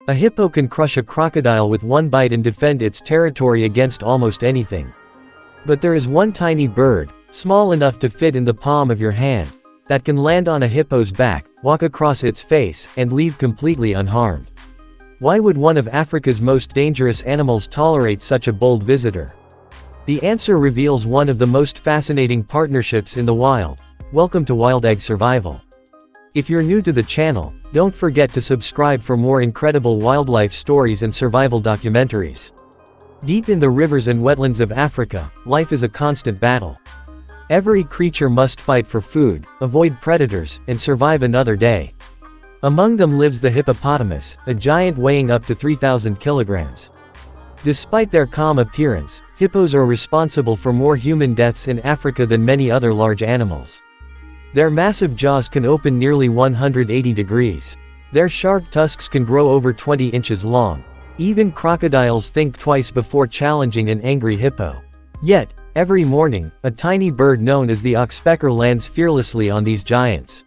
A hippo can crush a crocodile with one bite and defend its territory against almost anything. But there is one tiny bird, small enough to fit in the palm of your hand, that can land on a hippo's back, walk across its face, and leave completely unharmed. Why would one of Africa's most dangerous animals tolerate such a bold visitor? The answer reveals one of the most fascinating partnerships in the wild. Welcome to Wild Egg Survival. If you're new to the channel, don't forget to subscribe for more incredible wildlife stories and survival documentaries. Deep in the rivers and wetlands of Africa, life is a constant battle. Every creature must fight for food, avoid predators, and survive another day. Among them lives the hippopotamus, a giant weighing up to 3,000 kilograms. Despite their calm appearance, hippos are responsible for more human deaths in Africa than many other large animals. Their massive jaws can open nearly 180 degrees. Their sharp tusks can grow over 20 inches long. Even crocodiles think twice before challenging an angry hippo. Yet, every morning, a tiny bird known as the Oxpecker lands fearlessly on these giants.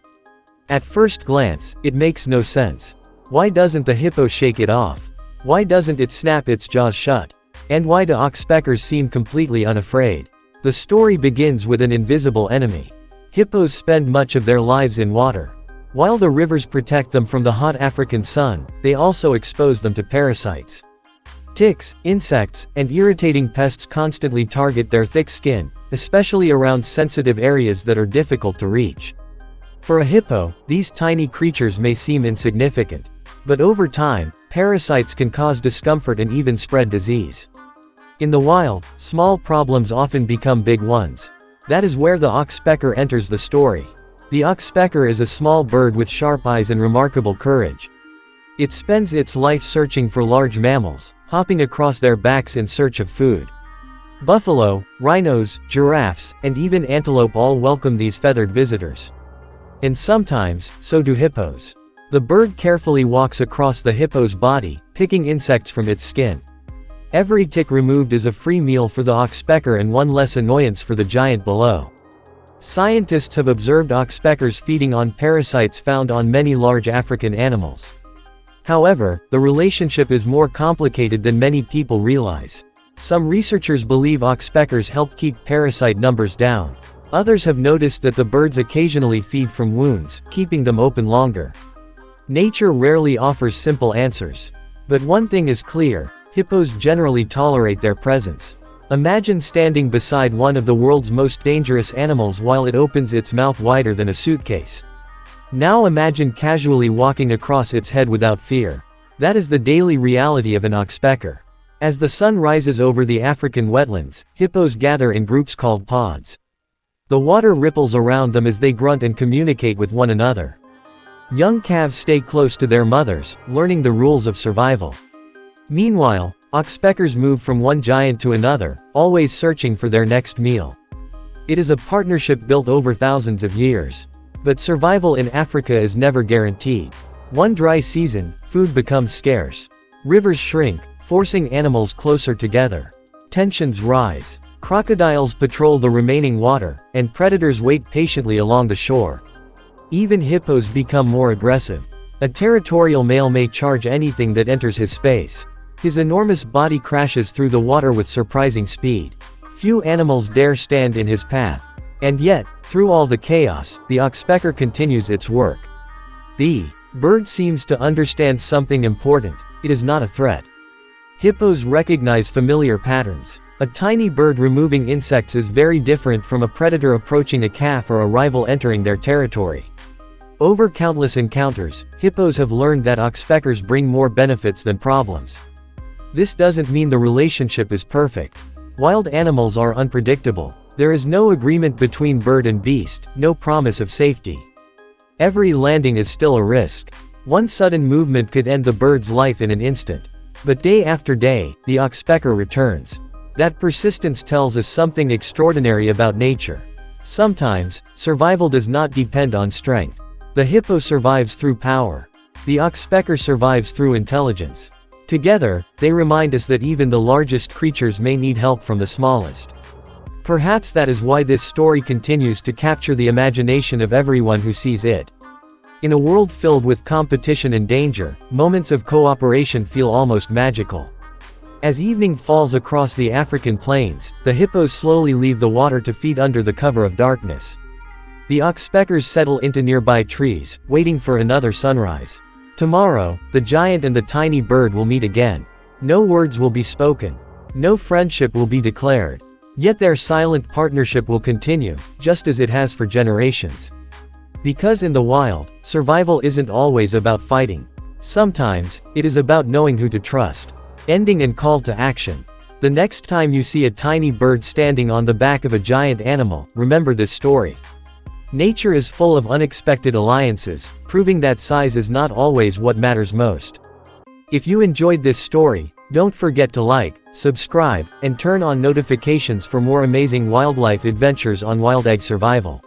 At first glance, it makes no sense. Why doesn't the hippo shake it off? Why doesn't it snap its jaws shut? And why do Oxpeckers seem completely unafraid? The story begins with an invisible enemy. Hippos spend much of their lives in water. While the rivers protect them from the hot African sun, they also expose them to parasites. Ticks, insects, and irritating pests constantly target their thick skin, especially around sensitive areas that are difficult to reach. For a hippo, these tiny creatures may seem insignificant. But over time, parasites can cause discomfort and even spread disease. In the wild, small problems often become big ones. That is where the Oxpecker enters the story. The Oxpecker is a small bird with sharp eyes and remarkable courage. It spends its life searching for large mammals, hopping across their backs in search of food. Buffalo, rhinos, giraffes, and even antelope all welcome these feathered visitors. And sometimes, so do hippos. The bird carefully walks across the hippo's body, picking insects from its skin. Every tick removed is a free meal for the Oxpecker and one less annoyance for the giant below. Scientists have observed Oxpeckers feeding on parasites found on many large African animals. However, the relationship is more complicated than many people realize. Some researchers believe Oxpeckers help keep parasite numbers down. Others have noticed that the birds occasionally feed from wounds, keeping them open longer. Nature rarely offers simple answers. But one thing is clear: hippos generally tolerate their presence. Imagine standing beside one of the world's most dangerous animals while it opens its mouth wider than a suitcase. Now imagine casually walking across its head without fear. That is the daily reality of an Oxpecker. As the sun rises over the African wetlands, hippos gather in groups called pods. The water ripples around them as they grunt and communicate with one another. Young calves stay close to their mothers, learning the rules of survival. Meanwhile, Oxpeckers move from one giant to another, always searching for their next meal. It is a partnership built over thousands of years. But survival in Africa is never guaranteed. One dry season, food becomes scarce. Rivers shrink, forcing animals closer together. Tensions rise. Crocodiles patrol the remaining water, and predators wait patiently along the shore. Even hippos become more aggressive. A territorial male may charge anything that enters his space. His enormous body crashes through the water with surprising speed. Few animals dare stand in his path. And yet, through all the chaos, the Oxpecker continues its work. The bird seems to understand something important: it is not a threat. Hippos recognize familiar patterns. A tiny bird removing insects is very different from a predator approaching a calf or a rival entering their territory. Over countless encounters, hippos have learned that Oxpeckers bring more benefits than problems. This doesn't mean the relationship is perfect. Wild animals are unpredictable. There is no agreement between bird and beast, no promise of safety. Every landing is still a risk. One sudden movement could end the bird's life in an instant. But day after day, the Oxpecker returns. That persistence tells us something extraordinary about nature. Sometimes, survival does not depend on strength. The hippo survives through power. The Oxpecker survives through intelligence. Together, they remind us that even the largest creatures may need help from the smallest. Perhaps that is why this story continues to capture the imagination of everyone who sees it. In a world filled with competition and danger, moments of cooperation feel almost magical. As evening falls across the African plains, the hippos slowly leave the water to feed under the cover of darkness. The Oxpeckers settle into nearby trees, waiting for another sunrise. Tomorrow, the giant and the tiny bird will meet again. No words will be spoken. No friendship will be declared. Yet their silent partnership will continue, just as it has for generations. Because in the wild, survival isn't always about fighting. Sometimes, it is about knowing who to trust. Ending and call to action. The next time you see a tiny bird standing on the back of a giant animal, remember this story. Nature is full of unexpected alliances, proving that size is not always what matters most. If you enjoyed this story, don't forget to like, subscribe, and turn on notifications for more amazing wildlife adventures on Wild Egg Survival.